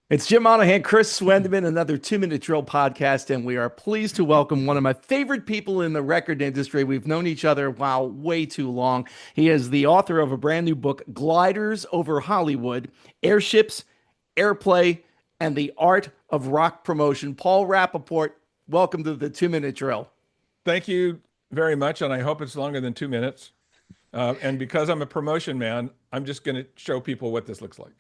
It's Jim Monaghan, Chris Swendeman, another 2 Minute Drill podcast, and we are pleased to welcome one of my favorite people in the record industry. We've known each other, wow, way too long. He is the author of a brand new book, Gliders Over Hollywood, Airships, Airplay, and the Art of Rock Promotion. Paul Rappaport, welcome to the 2 Minute Drill. Thank you very much, and I hope it's longer than 2 minutes. And because I'm a promotion man, I'm just going to show people what this looks like.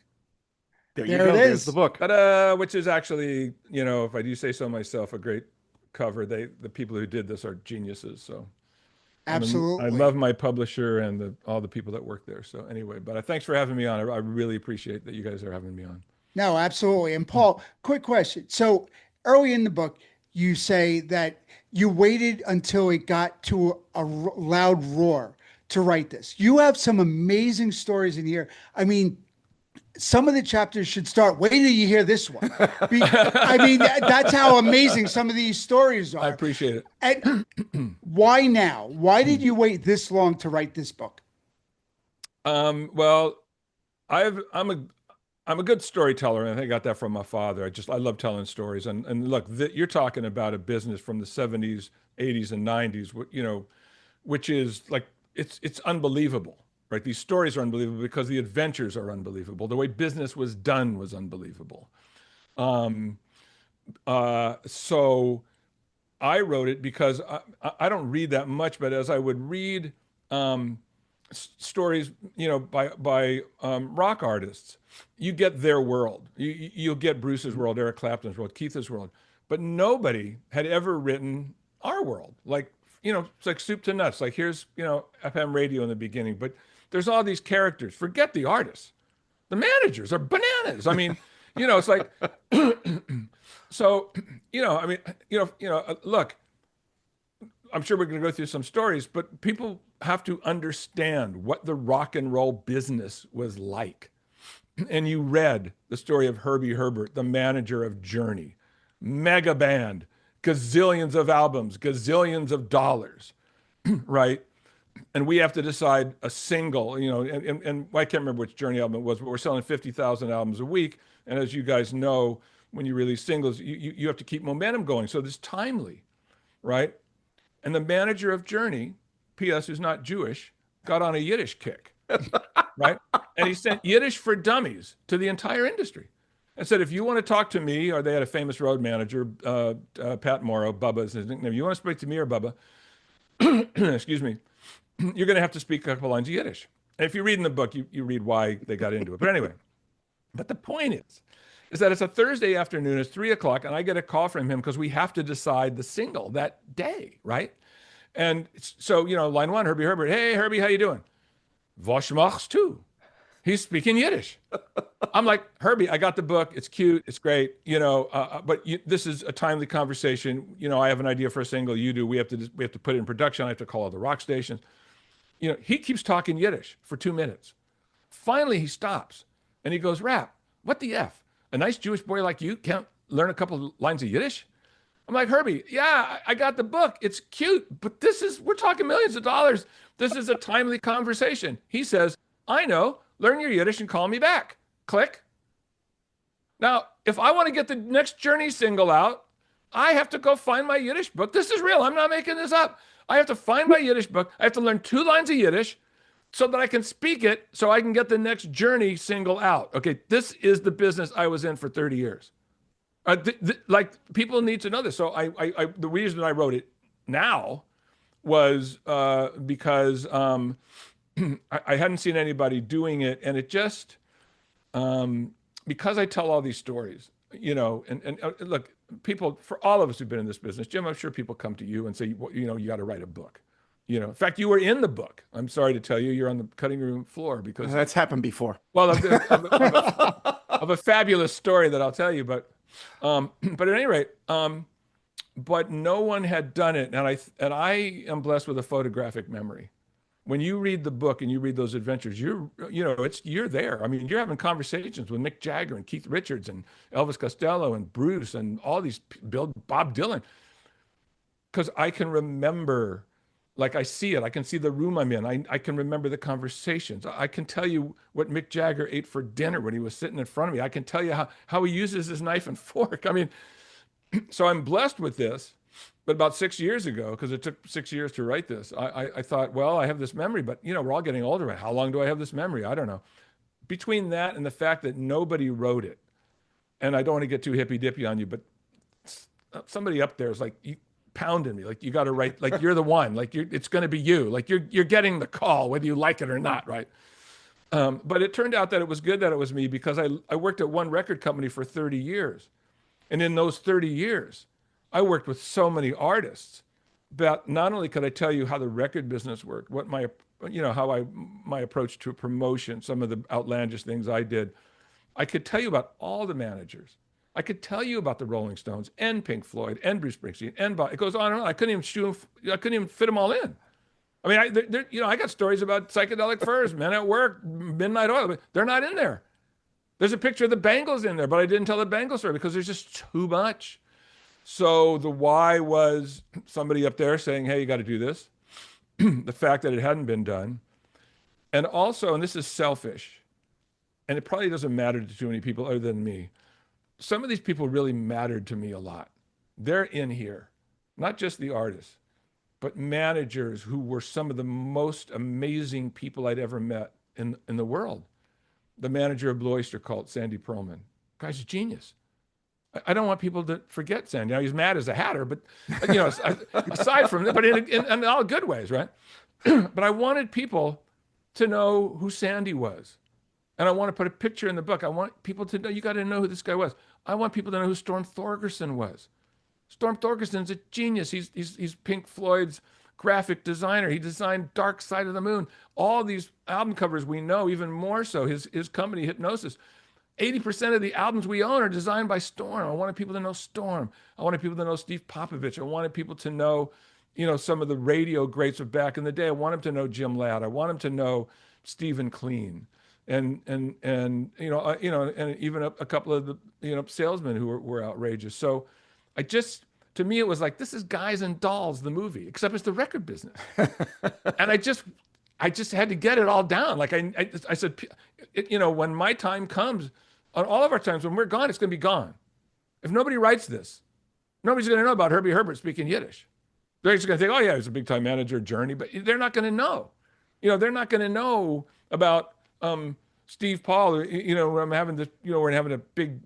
There you There it go. There's the is. book. Which is actually, if I do say so myself, a great cover. The people who did this are geniuses. So I Absolutely. love my publisher and all the people that work there. So anyway, but thanks for having me on. I really appreciate that you guys are having me on. No, absolutely. And Paul, quick question. So early in the book, you say that you waited until it got to a loud roar to write this. You have some amazing stories in here. I mean, some of the chapters should start. Wait till you hear this one. I mean, that's how amazing some of these stories I are. appreciate it. And why now? Why did you wait this long to write this book? Well, I'm a good storyteller, and I think I got that from my father. I love telling stories. And look, you're talking about a business from the 70s, 80s, and 90s, which is like it's unbelievable, right? These stories are unbelievable because the adventures are unbelievable. The way business was done was unbelievable. Um, so I wrote it because I don't read that much, but as I would read stories, by rock artists, you get their world. You'll get Bruce's world, Eric Clapton's world, Keith's world, but nobody had ever written our world. Like, it's like soup to nuts. Like here's, FM radio in the beginning, but there's all these characters. Forget the artists. The managers are bananas. I mean, it's like, so, I mean, look, I'm sure we're going to go through some stories, but people have to understand what the rock and roll business was like. And you read the story of Herbie Herbert, the manager of Journey, mega band, gazillions of albums, gazillions of dollars, right? And we have to decide a single, and I can't remember which Journey album it was, but we're selling 50,000 albums a week. And as you guys know, when you release singles, you have to keep momentum going. So it's timely, right? And the manager of Journey, P.S., who's not Jewish, got on a Yiddish kick, right? And he sent Yiddish for Dummies to the entire industry and said, if you want to talk to me, or they had a famous road manager, Pat Morrow, Bubba is his nickname. You want to speak to me or Bubba, excuse me, you're going to have to speak a couple lines of Yiddish. And if you read in the book, you read why they got into it. But anyway, but the point is that it's a Thursday afternoon, it's 3 o'clock, and I get a call from him because we have to decide the single that day, right? And so, line one, Herbie Herbert. Hey, Herbie, how you doing? Was machst du? He's speaking Yiddish. I'm like, Herbie, I got the book. It's cute. It's great. This is a timely conversation. I have an idea for a single. You do. We have to put it in production. I have to call all the rock stations. He keeps talking Yiddish for 2 minutes. Finally, he stops and he goes, Rap, what the F? A nice Jewish boy like you can't learn a couple lines of Yiddish? I'm like, Herbie, yeah, I got the book. It's cute, but we're talking millions of dollars. This is a timely conversation. He says, I know, learn your Yiddish and call me back. Click. Now, if I want to get the next Journey single out, I have to go find my Yiddish book. This is real. I'm not making this up. I have to find my Yiddish book. I have to learn 2 lines of Yiddish so that I can speak it so I can get the next Journey single out. Okay, this is the business I was in for 30 years. Like people need to know this. So the reason I wrote it now was because I hadn't seen anybody doing it, and it just because I tell all these stories, and look, people, for all of us who've been in this business, Jim, I'm sure people come to you and say, you got to write a book. In fact, you were in the book. I'm sorry to tell you, you're on the cutting room floor because That's happened before. well, of a fabulous story that I'll tell you, but at any rate, but no one had done it, and I am blessed with a photographic memory. When you read the book and you read those adventures, you're there. I mean, you're having conversations with Mick Jagger and Keith Richards and Elvis Costello and Bruce and all these Bob Dylan, because I can remember Like I see it. I can see the room I'm in. I can remember the conversations. I can tell you what Mick Jagger ate for dinner when he was sitting in front of me. I can tell you how he uses his knife and fork. I mean, so I'm blessed with this. But about 6 years ago, because it took 6 years to write this, I thought, well, I have this memory, but we're all getting older. How long do I have this memory? I don't know. Between that and the fact that nobody wrote it, and I don't want to get too hippy dippy on you, but somebody up there is like pounding me, like you got to write, like you're the one, like it's going to be you, like you're getting the call whether you like it or not, right? But it turned out that it was good that it was me, because I worked at one record company for 30 years, and in those 30 years, I worked with so many artists that not only could I tell you how the record business worked, what my approach to promotion, some of the outlandish things I did, I could tell you about all the managers. I could tell you about the Rolling Stones and Pink Floyd and Bruce Springsteen and it goes on and on. I couldn't even fit them all in. I mean, I got stories about Psychedelic Furs, Men at Work, Midnight Oil. But they're not in there. There's a picture of the Bangles in there, but I didn't tell the Bangles story because there's just too much. So the why was somebody up there saying, hey, you got to do this. The fact that it hadn't been done. And also, and this is selfish, and it probably doesn't matter to too many people other than me, some of these people really mattered to me a lot. They're in here, not just the artists, but managers who were some of the most amazing people I'd ever met in the world. The manager of Blue Oyster Cult, Sandy Pearlman. Guy's a genius. I don't want people to forget Sandy. He's mad as a hatter, but aside from that, but in all good ways, right? But I wanted people to know who Sandy was. And I want to put a picture in the book. I want people to know, you got to know who this guy was. I want people to know who Storm Thorgerson was. Storm Thorgerson's a genius. He's Pink Floyd's graphic designer. He designed Dark Side of the Moon. All these album covers we know, even more so, his company, Hypnosis. 80% of the albums we own are designed by Storm. I wanted people to know Storm. I wanted people to know Steve Popovich. I wanted people to know, some of the radio greats of back in the day. I want them to know Jim Ladd. I want them to know Stephen Clean. And even a couple of the salesmen who were outrageous. So to me it was like, this is Guys and Dolls, the movie, except it's the record business. And I just had to get it all down. Like I said, when my time comes, on all of our times, when we're gone, it's going to be gone. If nobody writes this, nobody's going to know about Herbie Herbert speaking Yiddish. They're just going to think, oh yeah, he's a big time manager, Journey, but they're not going to know. They're not going to know about Steve Paul. We're having a big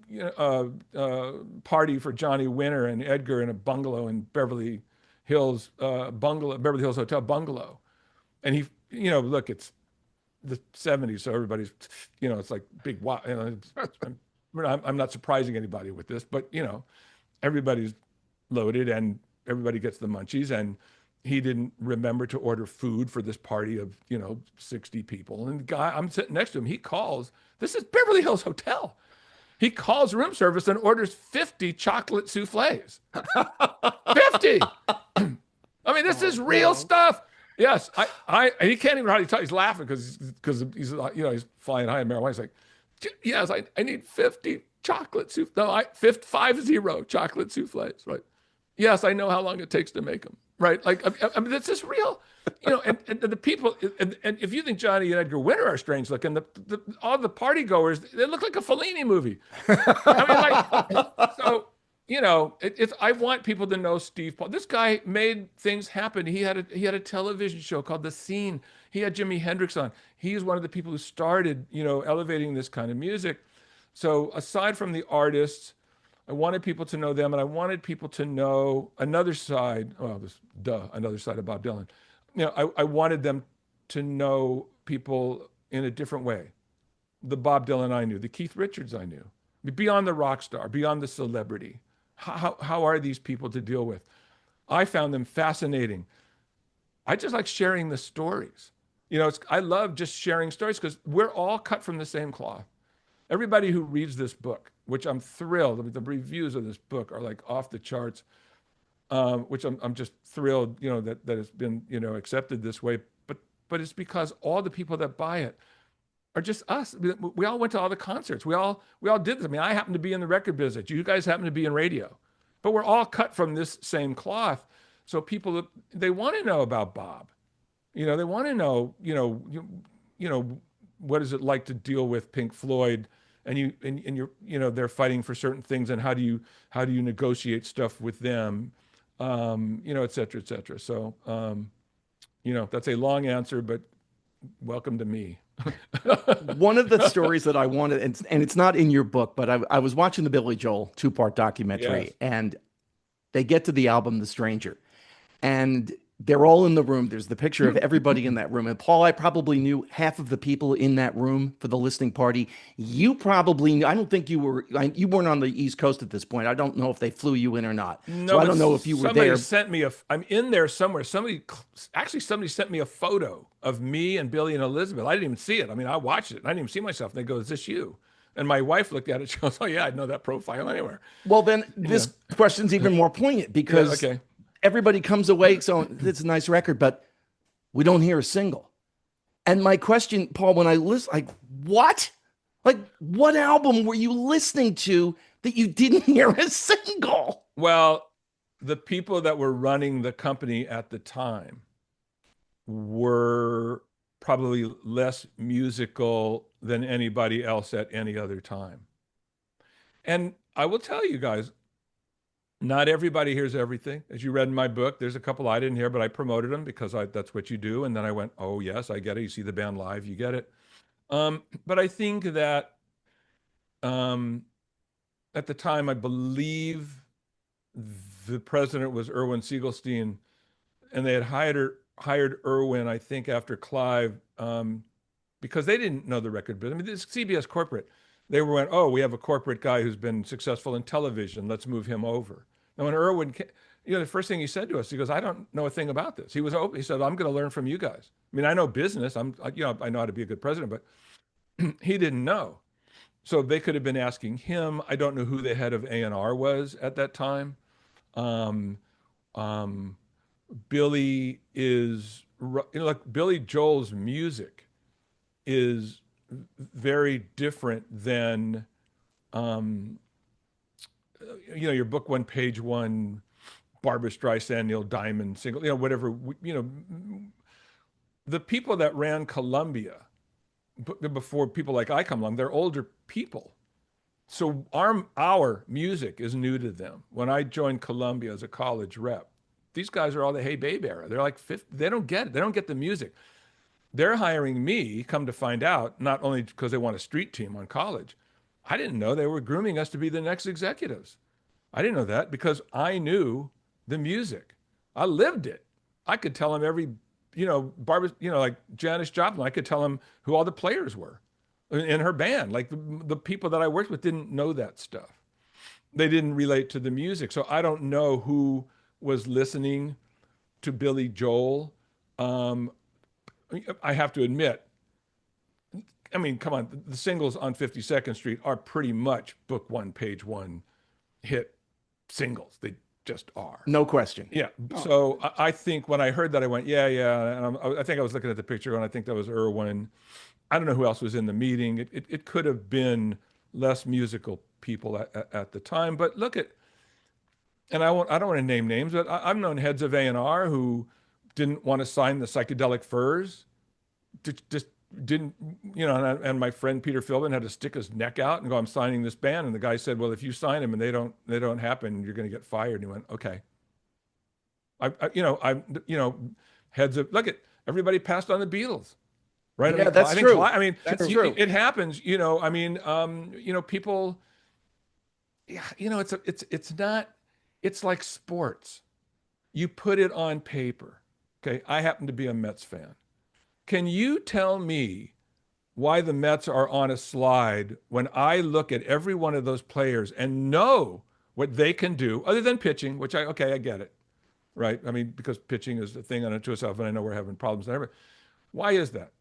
party for Johnny Winter and Edgar in a bungalow in Beverly Hills Hotel bungalow, and he, look, it's the 70s, so everybody's, it's like big. I'm not surprising anybody with this, but everybody's loaded and everybody gets the munchies, and he didn't remember to order food for this party of 60 people. And the guy, I'm sitting next to him, he calls. This is Beverly Hills Hotel. He calls room service and orders 50 chocolate soufflés. 50. I mean, this is real stuff. Yes, he can't even hardly talk. He's laughing because he's he's flying high in marijuana. He's like, yes, I need 50 chocolate soufflés. No, 50 chocolate soufflés. Right? Yes, I know how long it takes to make them. Right? Like, I mean, this is real. And the people, and if you think Johnny and Edgar Winter are strange looking, all the party goers, they look like a Fellini movie. I mean, like, so. I want people to know Steve Paul. This guy made things happen. He had a television show called The Scene. He had Jimi Hendrix on. He's one of the people who started, elevating this kind of music. So aside from the artists, I wanted people to know them, and I wanted people to know another side. Another side of Bob Dylan. I wanted them to know people in a different way. The Bob Dylan I knew, the Keith Richards I knew, beyond the rock star, beyond the celebrity. How are these people to deal with? I found them fascinating. I just like sharing the stories. I love just sharing stories because we're all cut from the same cloth. Everybody who reads this book, which I'm thrilled, the reviews of this book are like off the charts, which I'm just thrilled, that it's been, accepted this way. But it's because all the people that buy it are just us. We all went to all the concerts. We all did this. I mean, I happen to be in the record business. You guys happen to be in radio, but we're all cut from this same cloth. So people, they want to know about Bob. They want to know, what is it like to deal with Pink Floyd, and you're, they're fighting for certain things, and how do you negotiate stuff with them, et cetera, et cetera. So, that's a long answer, but welcome to me. One of the stories that I wanted, and it's not in your book, but I was watching the Billy Joel two-part documentary, Yes. and they get to the album The Stranger, and they're all in the room. There's the picture of everybody in that room. And Paul, I probably knew half of the people in that room for the listening party. You probably knew, I don't think you weren't on the East Coast at this point. I don't know if they flew you in or not. No, So I but don't know if you were somebody there. sent me I'm in there somewhere. Somebody sent me a photo of me and Billy and Elizabeth. I didn't even see it. I mean, I watched it and I didn't even see myself. And they go, "Is this you?" And my wife looked at it. She goes, "Oh yeah, I know that profile anywhere." Well, then this question's even more poignant because okay. everybody comes away saying, it's a nice record, but we don't hear a single. And my question, Paul, when I listen, like, what? Like, what album were you listening to that you didn't hear a single? Well, the people that were running the company at the time were probably less musical than anybody else at any other time. And I will tell you guys, not everybody hears everything. As you read in my book, there's a couple I didn't hear, but I promoted them because that's what you do. And then I went, oh, yes, I get it. You see the band live, you get it. But I think that at the time, I believe the president was Irwin Siegelstein, and they had hired Irwin, I think, after Clive, because they didn't know the record business. I mean, this CBS corporate, they went, oh, we have a corporate guy who's been successful in television. Let's move him over. And when Irwin, the first thing he said to us, he goes, "I don't know a thing about this." He was open. He said, "I'm going to learn from you guys. I mean, I know business. I know how to be a good president," but he didn't know. So they could have been asking him. I don't know who the head of A&R was at that time. Billy is, like Billy Joel's music is very different than, your book one, page one, Barbra Streisand, Neil Diamond single, whatever, the people that ran Columbia before people like I come along, they're older people. So our music is new to them. When I joined Columbia as a college rep, these guys are all the Hey Babe era. They're like 50, they don't get it. They don't get the music. They're hiring me, come to find out, not only because they want a street team on college. I didn't know they were grooming us to be the next executives. I didn't know that because I knew the music. I lived it. I could tell them every, Barbara, like Janis Joplin, I could tell them who all the players were in her band. Like the people that I worked with didn't know that stuff. They didn't relate to the music. So I don't know who was listening to Billy Joel. I have to admit, I mean, come on, the singles on 52nd Street are pretty much book one, page one hit singles. They just are. No question. Yeah. So I think when I heard that, I went, yeah. And I think I was looking at the picture and I think that was Irwin. I don't know who else was in the meeting. It could have been less musical people at the time. But look at, and I don't want to name names, but I've known heads of A&R who didn't want to sign the Psychedelic Furs. Just didn't, and my friend Peter Philbin had to stick his neck out and go, "I'm signing this band." And the guy said, "Well, if you sign them and they don't happen, you're going to get fired." And he went, "Okay." Heads of, look at, everybody passed on the Beatles, right? Yeah, that's true. I mean, that's true. It happens, people, yeah, it's not, it's like sports. You put it on paper. Okay. I happen to be a Mets fan. Can you tell me why the Mets are on a slide when I look at every one of those players and know what they can do other than pitching, which I get it, right? I mean, because pitching is the thing unto itself, and I know we're having problems there. Why is that?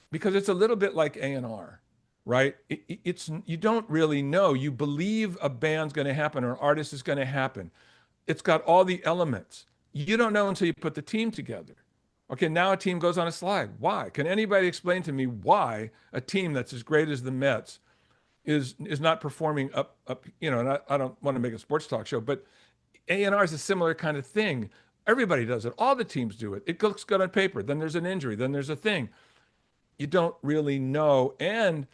Because it's a little bit like A&R, right? It's you don't really know. You believe a band's going to happen or an artist is going to happen. It's got all the elements. You don't know until you put the team together. Okay, now a team goes on a slide. Why? Can anybody explain to me why a team that's as great as the Mets is not performing up? And I don't want to make a sports talk show, but A&R is a similar kind of thing. Everybody does it. All the teams do it. It looks good on paper. Then there's an injury. Then there's a thing. You don't really know. And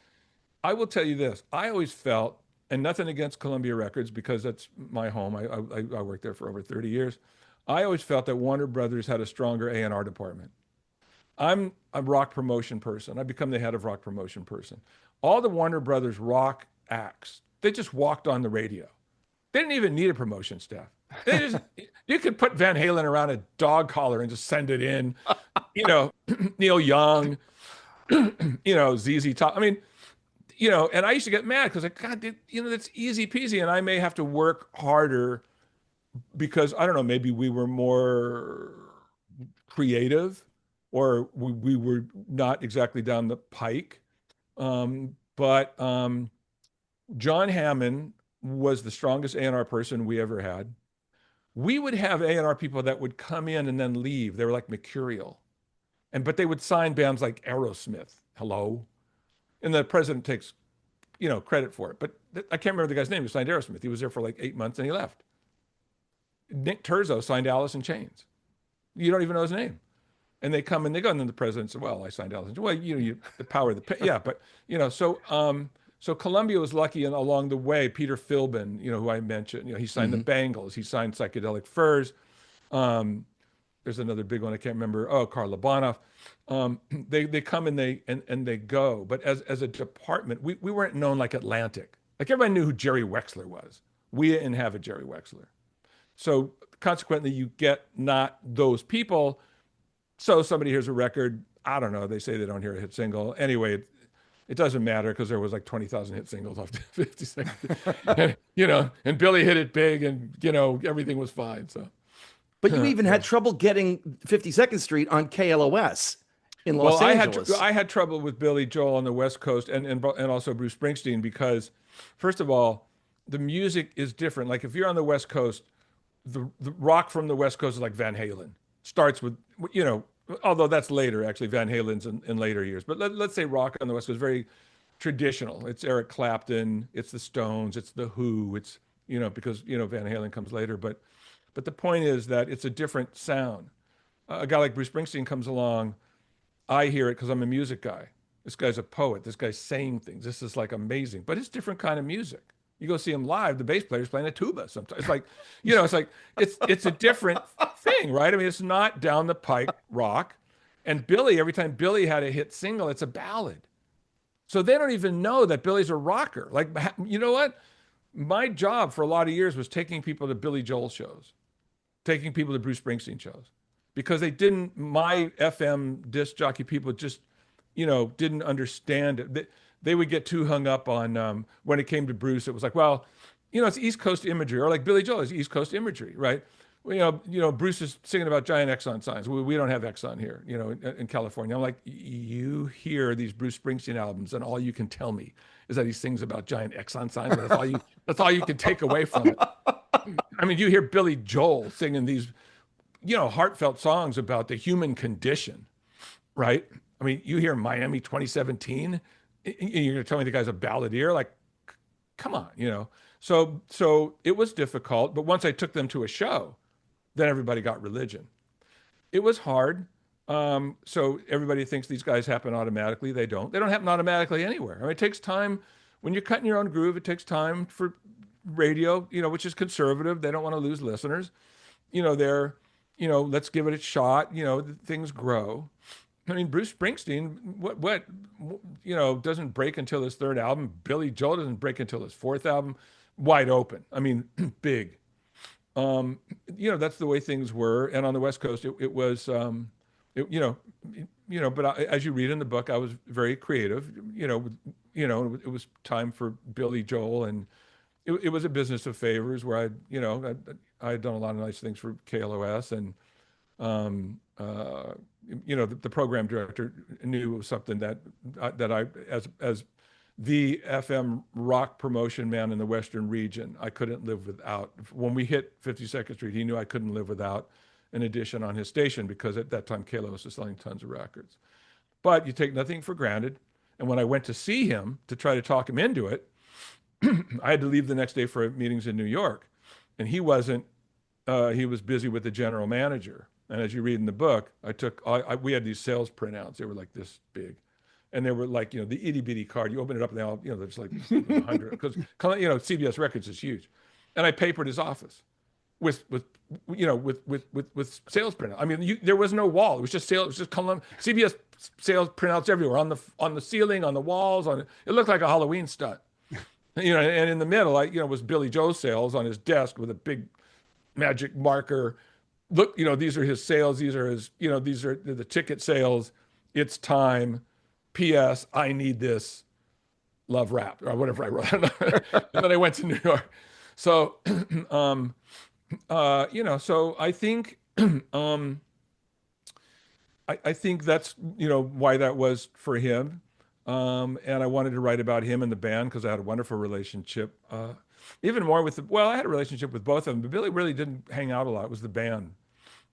I will tell you this. I always felt, and nothing against Columbia Records because that's my home. I worked there for over 30 years. I always felt that Warner Brothers had a stronger A&R department. I'm a rock promotion person. I become the head of rock promotion person. All the Warner Brothers rock acts, they just walked on the radio. They didn't even need a promotion staff. They just, you could put Van Halen around a dog collar and just send it in. You know, Neil Young, you know, ZZ Top. I mean, you know, and I used to get mad because like, God, you know, that's easy peasy. And I may have to work harder because I don't know, maybe we were more creative or we were not exactly down the pike. But John Hammond was the strongest A&R person we ever had. We would have A&R people that would come in and then leave. They were like mercurial. But they would sign bands like Aerosmith. Hello. And the president takes, you know, credit for it. But I can't remember the guy's name who signed Aerosmith. He was there for like 8 months and he left. Nick Terzo signed Alice in Chains. You don't even know his name. And they come and they go. And then the president said, well, I signed Alice in Chains. Well, you know, the power of the, yeah, but, you know, so Columbia was lucky, and along the way, Peter Philbin, you know, who I mentioned, you know, he signed the Bangles, he signed Psychedelic Furs. There's another big one I can't remember. Oh, Karl Labanov. They come and they go. But as a department, we weren't known like Atlantic. Like everybody knew who Jerry Wexler was. We didn't have a Jerry Wexler. So consequently, you get not those people. So somebody hears a record. I don't know. They say they don't hear a hit single. Anyway, it doesn't matter because there was like 20,000 hit singles off 50 seconds. And, you know, and Billy hit it big and, you know, everything was fine. So. But you even had trouble getting 52nd Street on KLOS in Los Angeles. I had trouble with Billy Joel on the West Coast and also Bruce Springsteen because, first of all, the music is different. Like if you're on the West Coast, the rock from the West Coast is like Van Halen. Starts with, you know, although that's later, actually, Van Halen's in later years. But let's say rock on the West Coast is very traditional. It's Eric Clapton, it's the Stones, it's the Who, it's, you know, because, you know, Van Halen comes later. But the point is that it's a different sound. A guy like Bruce Springsteen comes along, I hear it because I'm a music guy. This guy's a poet. This guy's saying things. This is like amazing. But it's different kind of music. You go see him live, the bass player's playing a tuba sometimes. It's like, you know, it's a different thing, right? I mean, it's not down the pike rock. And Billy, every time Billy had a hit single, it's a ballad. So they don't even know that Billy's a rocker. Like, you know what? My job for a lot of years was taking people to Billy Joel shows, taking people to Bruce Springsteen shows, because my FM disc jockey people just, you know, didn't understand it. They would get too hung up on when it came to Bruce. It was like, well, you know, it's East Coast imagery, or like Billy Joel is East Coast imagery, right? Well, you know, Bruce is singing about giant Exxon signs. We don't have Exxon here, you know, in California. I'm like, you hear these Bruce Springsteen albums, and all you can tell me is that he sings about giant Exxon signs. That's all you can take away from it. I mean, you hear Billy Joel singing these, you know, heartfelt songs about the human condition, right? I mean, you hear Miami 2017. You're going to tell me the guy's a balladeer? Like, come on, you know? So it was difficult, but once I took them to a show, then everybody got religion. It was hard. So everybody thinks these guys happen automatically. They don't. They don't happen automatically anywhere. I mean, it takes time. When you're cutting your own groove, it takes time for radio, you know, which is conservative. They don't want to lose listeners. You know, let's give it a shot. You know, things grow. I mean, Bruce Springsteen, what, you know, doesn't break until his third album. Billy Joel doesn't break until his fourth album. Wide open. I mean, big. You know, that's the way things were. And on the West Coast, it was, you know, but as you read in the book, I was very creative. You know, it was time for Billy Joel, and it was a business of favors where I had done a lot of nice things for KLOS, and you know, the program director knew it was something that I, as the FM rock promotion man in the Western region, I couldn't live without. When we hit 52nd Street, he knew I couldn't live without an edition on his station, because at that time, KLOS was selling tons of records. But you take nothing for granted. And when I went to see him to try to talk him into it, I had to leave the next day for meetings in New York. And he wasn't he was busy with the general manager. And as you read in the book, we had these sales printouts. They were like this big. And they were like, the itty bitty card. You open it up and they all, there's like 100. Because, CBS Records is huge. And I papered his office with sales printout. I mean, there was no wall. It was just sales. It was just CBS sales printouts everywhere on the ceiling, on the walls. It looked like a Halloween stunt. And in the middle, was Billy Joe sales on his desk with a big magic marker. Look, these are his sales. These are these are the ticket sales. It's time. P.S. I need this. Love, Rap, or whatever I wrote. And then I went to New York. So, so I think, I think that's, why that was for him. And I wanted to write about him and the band because I had a wonderful relationship. Even more with I had a relationship with both of them, but Billy really didn't hang out a lot. It was the band.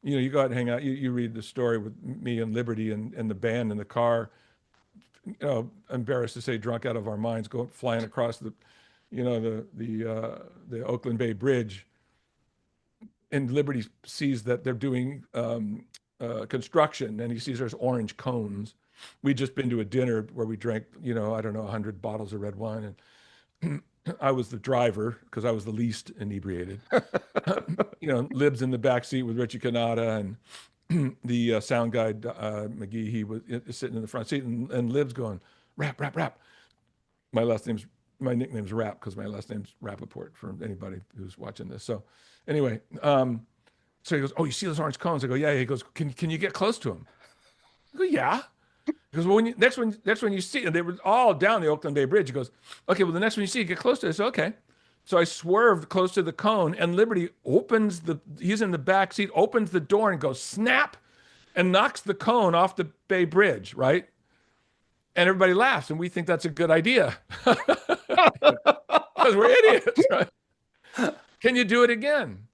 You go out and hang out. You read the story with me and Liberty and the band in the car, embarrassed to say drunk out of our minds, flying across the Oakland Bay Bridge. And Liberty sees that they're doing construction, and he sees there's orange cones. We'd just been to a dinner where we drank, 100 bottles of red wine. And I was the driver because I was the least inebriated. Lib's in the back seat with Richie Canada, and the sound guy, McGee, he was sitting in the front seat, and Lib's going, rap, rap, rap. My nickname's Rap because my last name's Rappaport for anybody who's watching this. So anyway, so he goes, oh, you see those orange cones? I go, yeah. He goes, can you get close to them? I go, yeah. He goes, well, next one you see, and they were all down the Oakland Bay Bridge. He goes, okay, well, the next one you see, get close to it. I said, okay. So I swerved close to the cone, and Liberty he's in the back seat, opens the door and goes, snap, and knocks the cone off the Bay Bridge, right? And everybody laughs, and we think that's a good idea. Because we're idiots, right? Can you do it again?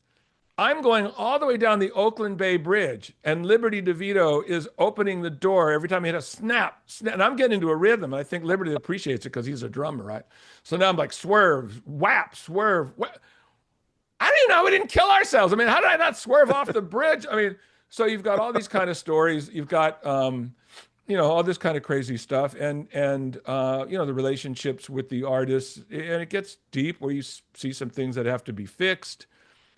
I'm going all the way down the Oakland Bay Bridge, and Liberty DeVito is opening the door every time he hit a snap, and I'm getting into a rhythm. And I think Liberty appreciates it because he's a drummer, right? So now I'm like, swerve, whap, swerve. I didn't know we didn't kill ourselves. I mean, how did I not swerve off the bridge? I mean, so you've got all these kind of stories. You've got, all this kind of crazy stuff, and the relationships with the artists, and it gets deep where you see some things that have to be fixed.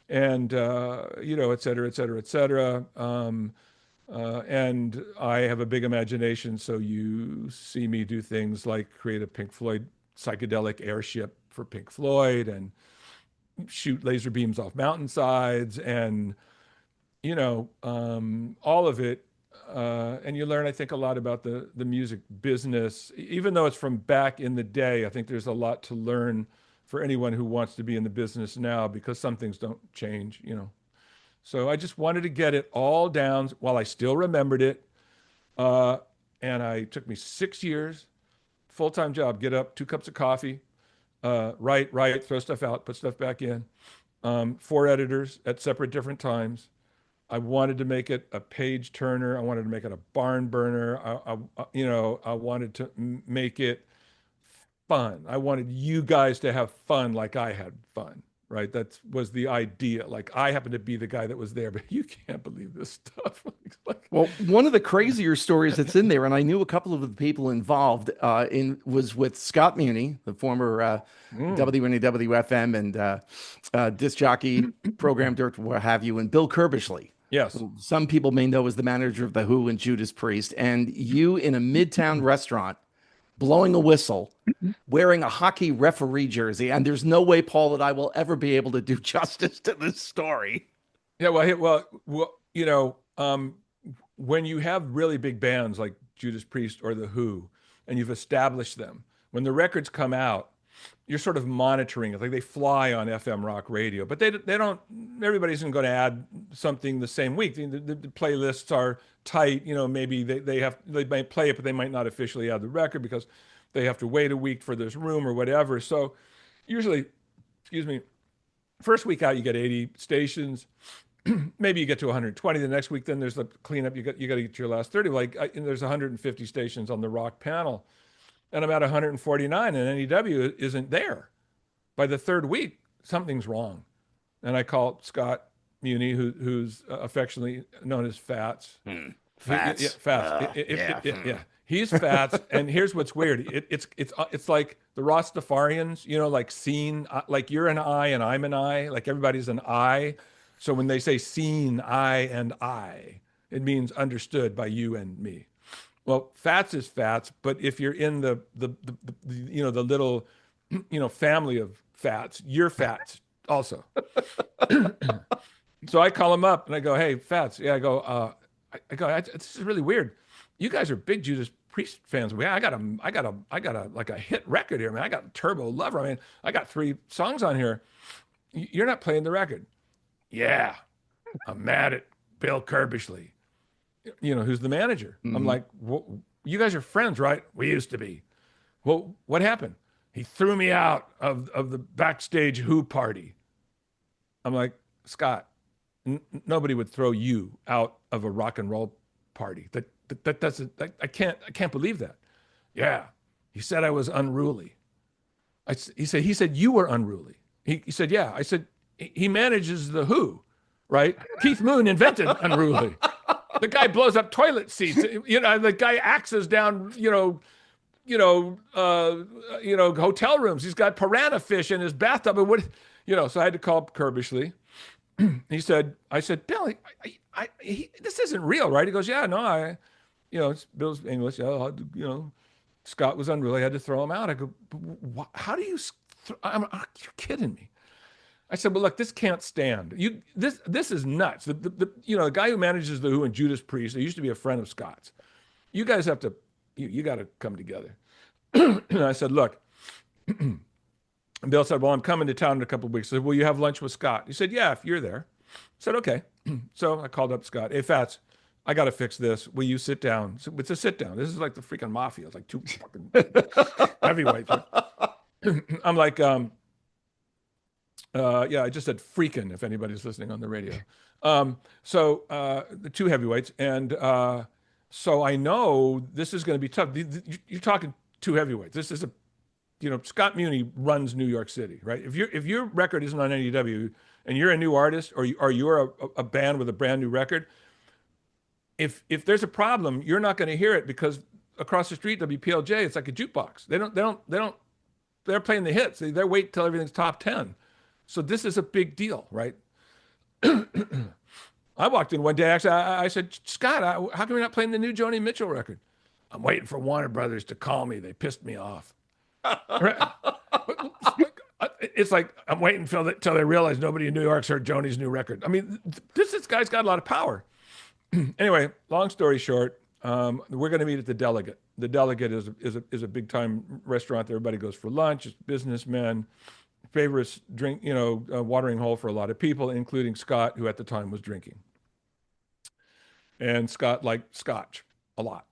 And, et cetera, et cetera, et cetera. And I have a big imagination. So you see me do things like create a Pink Floyd psychedelic airship for Pink Floyd and shoot laser beams off mountainsides and, all of it. And you learn, I think, a lot about the music business, even though it's from back in the day. I think there's a lot to learn for anyone who wants to be in the business now, because some things don't change, So I just wanted to get it all down while I still remembered it. And it took me 6 years, full-time job, get up, 2 cups of coffee, write, throw stuff out, put stuff back in. 4 editors at different times. I wanted to make it a page turner. I wanted to make it a barn burner. I wanted to make it fun. I wanted you guys to have fun like I had fun, right? That was the idea. Like, I happened to be the guy that was there, but you can't believe this stuff. Well, one of the crazier stories that's in there, and I knew a couple of the people involved was with Scott Muni, the former WNEW-FM and disc jockey, program director, what have you, and Bill Kerbishley. Yes. Some people may know as the manager of The Who and Judas Priest, and you in a Midtown restaurant blowing a whistle, wearing a hockey referee jersey. And there's no way, Paul, that I will ever be able to do justice to this story. Yeah, when you have really big bands like Judas Priest or The Who, and you've established them, when the records come out, you're sort of monitoring it. Like, they fly on FM rock radio, but they don't, everybody isn't going to add something the same week. The playlists are tight. Maybe they might play it, but they might not officially add the record because they have to wait a week for this room or whatever. So usually, first week out, you get 80 stations. Maybe you get to 120 the next week. Then there's the cleanup. You got to get to your last 30. And there's 150 stations on the rock panel. And I'm at 149, and NEW isn't there. By the third week, something's wrong. And I call Scott, Muni, who's affectionately known as Fats. Fats. Yeah, Fats. Yeah. He's Fats, and here's what's weird. It's like the Rastafarians, like seen, like you're an I and I'm an I, like everybody's an I. So when they say seen I and I, it means understood by you and me. Well, Fats is Fats, but if you're in the little, family of Fats, you're Fats also. So I call him up and I go, "Hey, Fats." Yeah, I go, this is really weird. You guys are big Judas Priest fans. I got a like a hit record here, man. I got Turbo Lover. I mean, I got 3 songs on here. You're not playing the record. Yeah, I'm mad at Bill Kerbishley, who's the manager. I'm like, well, you guys are friends, right? We used to be. Well, what happened? He threw me out of the backstage Who party. I'm like, Scott, nobody would throw you out of a rock and roll party. That doesn't. I can't believe that. Yeah, he said I was unruly. He said you were unruly. He said, yeah. I said he manages the Who, right? Keith Moon invented unruly. The guy blows up toilet seats. The guy axes down, hotel rooms. He's got piranha fish in his bathtub. And so I had to call Kerbishley. I said, Bill, this isn't real, right? He goes, yeah, no, it's Bill's English. Scott was unruly. I had to throw him out. I go, how do you? You're kidding me. I said, well, look, this can't stand. This is nuts. The guy who manages the Who and Judas Priest, he used to be a friend of Scott's. You guys have to, you got to come together. And I said, look. And Bill said, well, I'm coming to town in a couple of weeks. I said, will you have lunch with Scott? He said, yeah, if you're there. I said, okay. So I called up Scott. Hey, Fats, I got to fix this. Will you sit down? So it's a sit down. This is like the freaking mafia. It's like 2 fucking heavyweights. I'm like, yeah, I just said freaking if anybody's listening on the radio. So the 2 heavyweights. And so I know this is going to be tough. You're talking 2 heavyweights. This is Scott Muni runs New York City, right? If your record isn't on NEW and you're a new artist or you're a band with a brand new record, if there's a problem, you're not going to hear it because across the street, WPLJ, it's like a jukebox. They're playing the hits. They wait till everything's top 10. So this is a big deal, right? I walked in one day, actually, I said, Scott, how come you're not playing the new Joni Mitchell record? I'm waiting for Warner Brothers to call me. They pissed me off. Right? It's like I'm waiting till they realize nobody in New York's heard Joni's new record. I mean, this guy's got a lot of power. Anyway, long story short, we're going to meet at the Delegate. The Delegate is a big time restaurant that everybody goes for lunch. It's businessmen, favorite drink, watering hole for a lot of people, including Scott, who at the time was drinking. And Scott liked scotch a lot.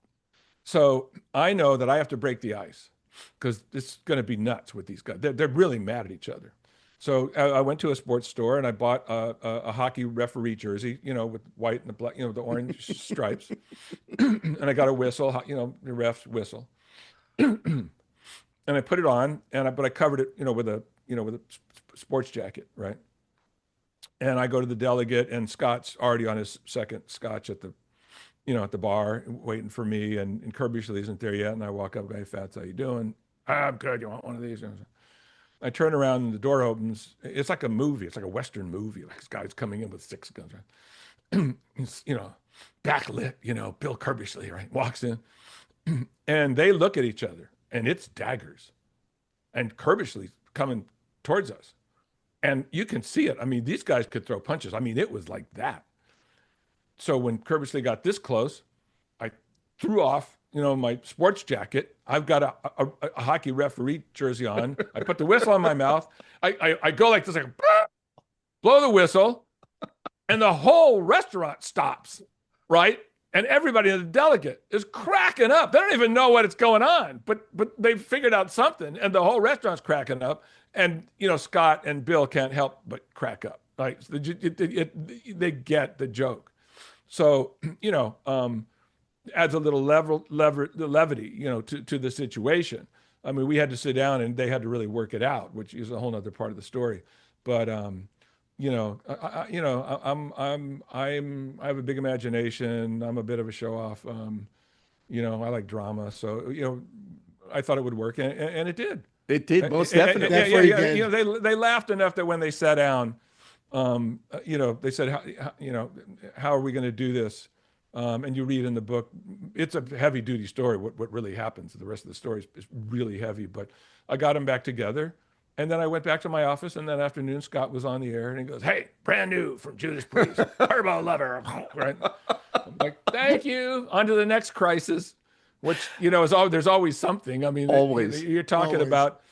So I know that I have to break the ice because it's going to be nuts with these guys. They're really mad at each other. So I went to a sports store and I bought a hockey referee jersey, with white and the black, the orange stripes. And I got a whistle, the ref's whistle. And I put it on, but I covered it, with a sports jacket, right? And I go to the Delegate, and Scott's already on his second scotch at the bar waiting for me, and Kerbishley isn't there yet. And I walk up, hey, Fats, how you doing? I'm good. You want one of these? I turn around and the door opens. It's like a movie. It's like a Western movie. Like this guy's coming in with 6 guns, right? He's, backlit, Bill Kerbishley, right? Walks in. And they look at each other, and it's daggers. And Kerbishley's coming towards us. And you can see it. I mean, these guys could throw punches. I mean, it was like that. So when Kerbishley got this close, I threw off, my sports jacket. I've got a hockey referee jersey on. I put the whistle on my mouth. I go like this, like, blow the whistle, and the whole restaurant stops, right? And everybody in the Delegate is cracking up. They don't even know what's going on, but they've figured out something, and the whole restaurant's cracking up. And Scott and Bill can't help but crack up. Like they get the joke. So adds a little levity, to the situation. I mean, we had to sit down and they had to really work it out, which is a whole nother part of the story. But I have a big imagination. I'm a bit of a show off. I like drama. So, I thought it would work, and it did. It did, most Yeah, definitely. yeah, Definitely yeah. did. They laughed enough that when they sat down, they said, how are we going to do this? And you read in the book, it's a heavy duty story. What really happens? The rest of the story is really heavy. But I got them back together, and then I went back to my office. And that afternoon, Scott was on the air, and he goes, "Hey, brand new from Judas Priest, Turbo Lover." Right? I'm like, "Thank you." On to the next crisis, which there's always something. I mean, Always. you're talking Always. about.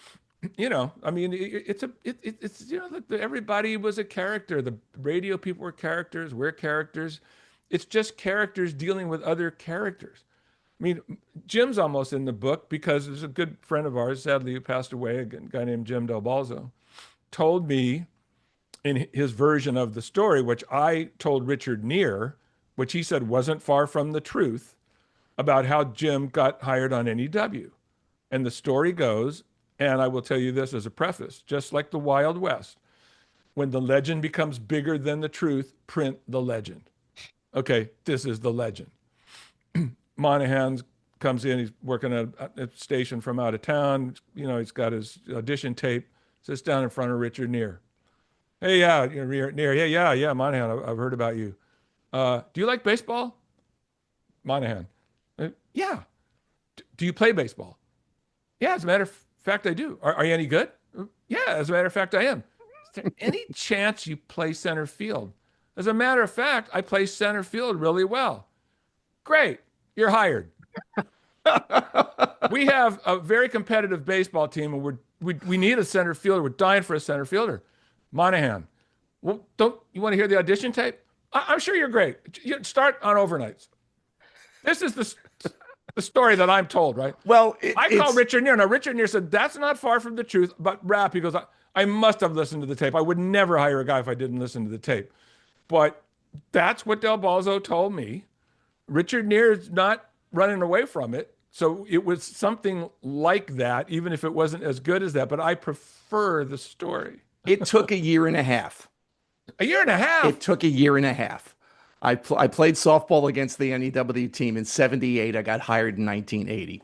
Everybody was a character. The radio people were characters. We're characters. It's just characters dealing with other characters. I mean, Jim's almost in the book because there's a good friend of ours, sadly, who passed away, a guy named Jim Del Balzo, told me in his version of the story, which I told Richard Neer, which he said wasn't far from the truth, about how Jim got hired on NEW. And the story goes, and I will tell you this as a preface, just like the Wild West, when the legend becomes bigger than the truth, print the legend. Okay, this is the legend. Monaghan comes in, he's working at a station from out of town. He's got his audition tape, sits down in front of Richard Neer. "Hey, yeah, Neer, yeah, Monaghan, I've heard about you. Do you like baseball?" Monaghan, "Yeah." Do you play baseball?" "Yeah, as a matter of fact, I do." Are you any good?" "Yeah, as a matter of fact, I am." "Is there any chance you play center field?" "As a matter of fact, I play center field really well." "Great, you're hired." We have a very competitive baseball team, and we need a center fielder. We're dying for a center fielder. Monaghan, well, don't you want to hear the audition tape? I'm sure you're great. You start on overnights. This is the story that I'm told, right? Well, I called Richard Neer. Now, Richard Neer said, "That's not far from the truth." But Rapp, he goes, I must have listened to the tape. I would never hire a guy if I didn't listen to the tape. But that's what Del Balzo told me. Richard Neer is not running away from it. So it was something like that, even if it wasn't as good as that. But I prefer the story. It took a year and a half. A year and a half? It took a year and a half. I played softball against the NEW team in '78. I got hired in 1980.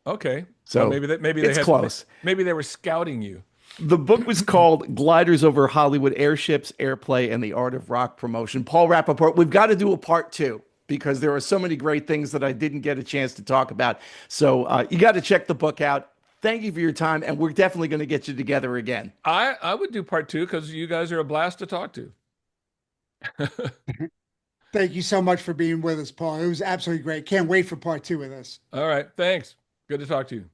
Okay. So well, maybe it's close. Maybe they were scouting you. The book was called Gliders Over Hollywood, Airships, Airplay, and the Art of Rock Promotion. Paul Rappaport, we've got to do a part 2 because there are so many great things that I didn't get a chance to talk about. So you got to check the book out. Thank you for your time, and we're definitely going to get you together again. I would do part 2 because you guys are a blast to talk to. Thank you so much for being with us, Paul. It was absolutely great. Can't wait for part 2 of this. All right. Thanks. Good to talk to you.